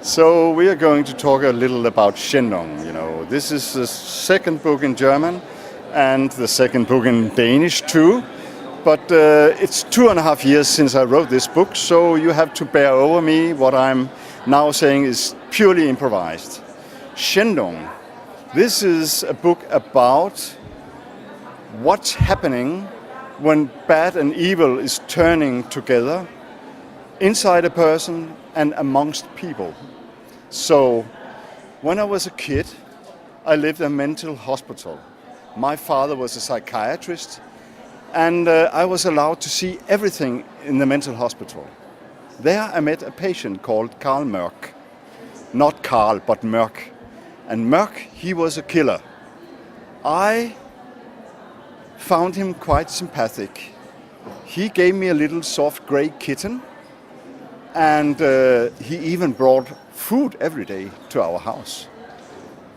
So we are going to talk a little about Schändung. This is the second book in German and the second book in Danish too. But it's 2.5 years since I wrote this book, so you have to bear over me. What I'm now saying is purely improvised. Schändung. This is a book about what's happening when bad and evil is turning together inside a person and amongst people. So, when I was a kid, I lived in a mental hospital. My father was a psychiatrist, and I was allowed to see everything in the mental hospital. There I met a patient called Als Mørck. Not Karl, but Mørck. And Mørck, he was a killer. I found him quite sympathetic. He gave me a little soft grey kitten, and he even brought food every day to our house.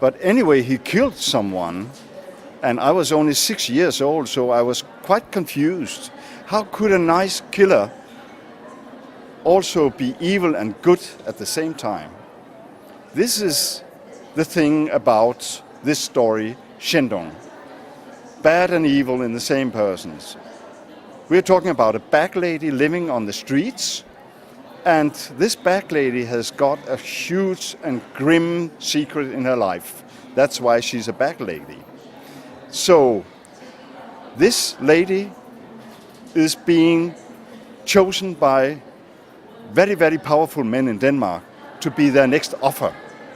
But anyway, he killed someone, and I was only 6 years old, so I was quite confused. How could a nice killer also be evil and good at the same time? This is the thing about this story, Schändung. Bad and evil in the same persons. We're talking about a back lady living on the streets, and this back lady has got a huge and grim secret in her life. That's why she's a back lady. So, this lady is being chosen by very, very powerful men in Denmark to be their next offer.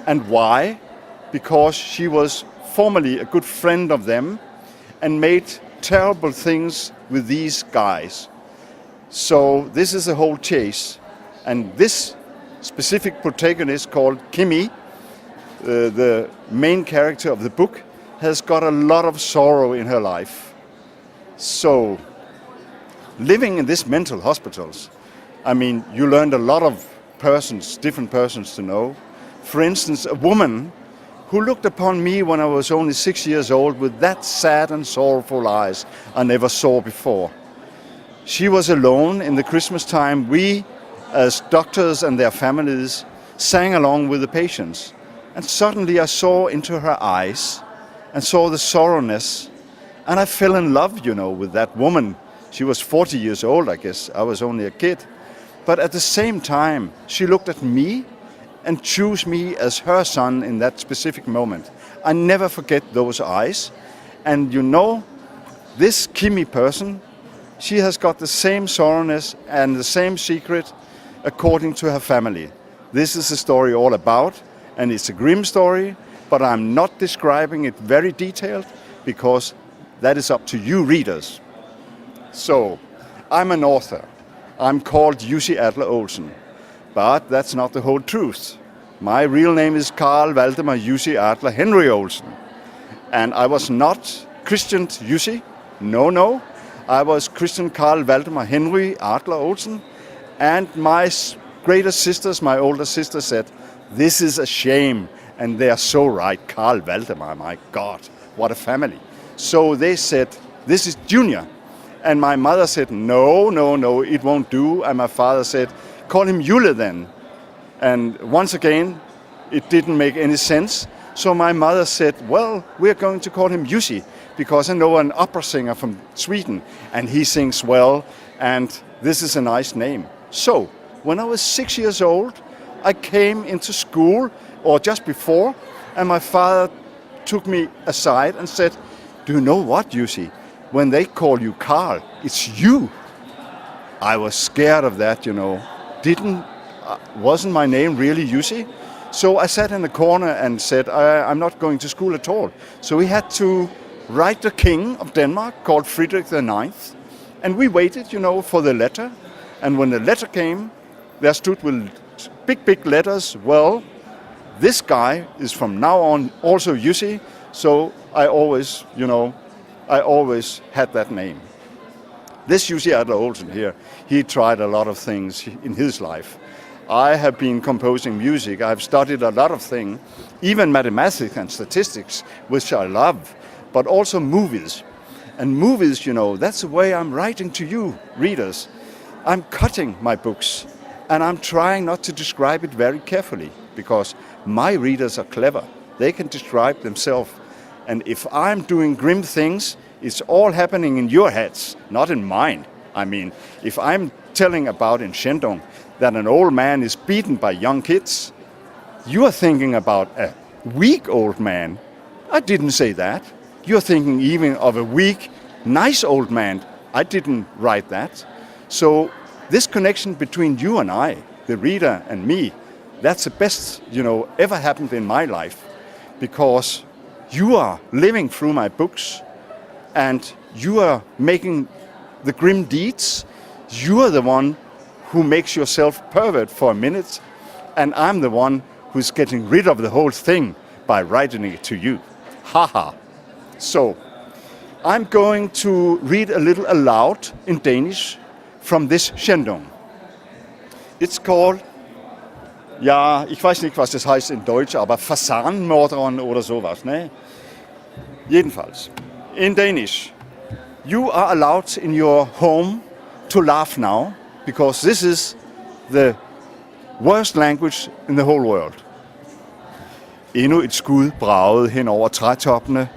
And why? Because she was formerly a good friend of them and made terrible things with these guys. So this is a whole chase. And this specific protagonist called Kimi, the main character of the book, has got a lot of sorrow in her life. So, living in these mental hospitals, I mean, you learned a lot of persons, different persons to know. For instance, a woman who looked upon me when I was only 6 years old with that sad and sorrowful eyes I never saw before. She was alone in the Christmas time. We, as doctors and their families, sang along with the patients. And suddenly I saw into her eyes and saw the sorrowness. And I fell in love, with that woman. She was 40 years old, I guess. I was only a kid. But at the same time, she looked at me and chose me as her son in that specific moment. I never forget those eyes. And this Kimi person, she has got the same sorrowness and the same secret according to her family. This is the story all about, and it's a grim story, but I'm not describing it very detailed because that is up to you readers. So, I'm an author. I'm called Adler-Olsen, but that's not the whole truth. My real name is Carl Valdemar Jussi Adler Henry Olsen, and I was not Christian Jussi. No. I was Christian Carl Valdemar Henry Adler-Olsen, and my greater sisters, my older sister, said, "This is a shame," and they are so right. Carl Valdemar, my God, what a family. So they said, "This is Junior." And my mother said, no, it won't do. And my father said, "Call him Jule then." And once again, it didn't make any sense. So my mother said, "Well, we're going to call him Jussi, because I know an opera singer from Sweden, and he sings well, and this is a nice name." So, when I was 6 years old, I came into school, or just before, and my father took me aside and said, "Do you know what, Jussi? When they call you Carl, it's you." I was scared of that, Wasn't my name really Jussi? So I sat in the corner and said, I'm not going to school at all. So we had to write the king of Denmark, called Frederik IX, and we waited, for the letter. And when the letter came, there stood with big letters, "Well, this guy is from now on also Jussi." So I always had that name. This Jussi Adler-Olsen here, he tried a lot of things in his life. I have been composing music. I've studied a lot of things, even mathematics and statistics, which I love, but also movies. And movies, that's the way I'm writing to you, readers. I'm cutting my books, and I'm trying not to describe it very carefully. because my readers are clever. They can describe themselves. And if I'm doing grim things, it's all happening in your heads, not in mine. I mean, if I'm telling about in Schändung that an old man is beaten by young kids, you are thinking about a weak old man. I didn't say that. You're thinking even of a weak, nice old man. I didn't write that. So this connection between you and I, the reader and me, that's the best, ever happened in my life, because you are living through my books and you are making the grim deeds. You are the one who makes yourself pervert for a minute, and I'm the one who's getting rid of the whole thing by writing it to you. Haha. So, I'm going to read a little aloud in Danish from this Schändung. It's called, ja, ich weiß nicht, was das heißt in Deutsch, aber Fasanenmordern oder sowas, ne? Jedenfalls, in Danish, you are allowed in your home to laugh now, because this is the worst language in the whole world. Endnu et skud bragede hen over trætoppene.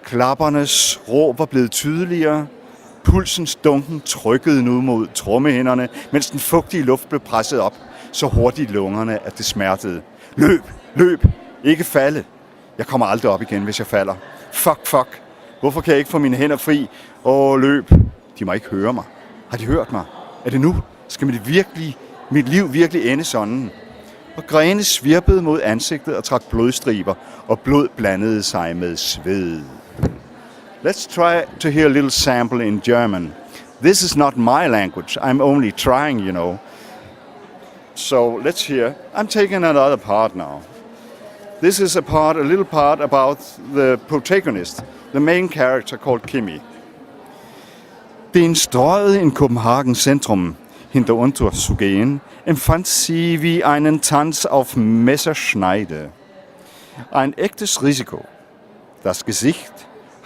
Klappernes råb var blevet tydeligere. Pulsens dunken trykkede nu mod trommehænderne, mens den fugtige luft blev presset op, så hurtigt i lungerne, at det smertede. Løb, løb, ikke falde. Jeg kommer aldrig op igen, hvis jeg falder. Fuck. Hvorfor kan jeg ikke få mine hænder fri? Løb. De må ikke høre mig. Har de hørt mig? Er det nu? Skal mit liv virkelig ende sådan? Og grene svirpede mod ansigtet og trak blodstriber, og blod blandede sig med sved. Let's try to hear a little sample in German. This is not my language. I'm only trying, So let's hear. I'm taking another part now. This is a little part about the protagonist, the main character called Kimi. Den Streude in Kopenhagens Zentrum, hinter Unterzugehen, empfand sie wie einen Tanz auf Messerschneide. Ein echtes Risiko. Das Gesicht,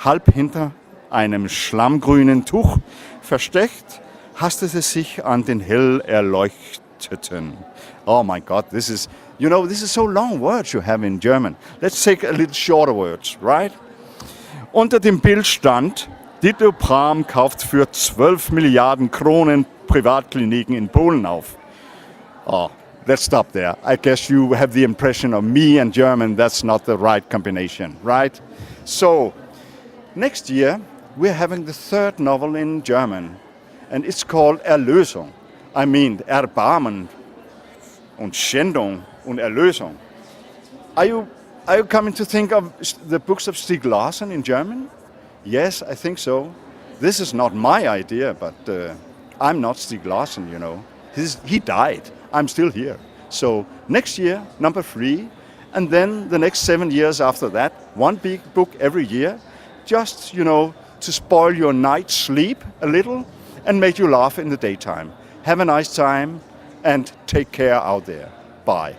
halb hinter einem schlammgrünen Tuch versteckt, hastete sich an den hell erleuchteten. Oh my God, this is so long words you have in German. Let's take a little shorter words, right? Unter dem Bild stand, Ditto Pram kauft für 12 Milliarden Kronen Privatkliniken in Polen auf. Oh, let's stop there. I guess you have the impression of me and German, that's not the right combination, right? So, next year we're having the third novel in German, and it's called Erlösung. I mean, Erbarmen und Schändung und Erlösung. Are you coming to think of the books of Stieg Larsson in German? Yes, I think so. This is not my idea, but I'm not Stieg Larsson, He died. I'm still here. So next year, number 3, and then the next 7 years after that, one big book every year, just, to spoil your night's sleep a little and make you laugh in the daytime. Have a nice time and take care out there. Bye.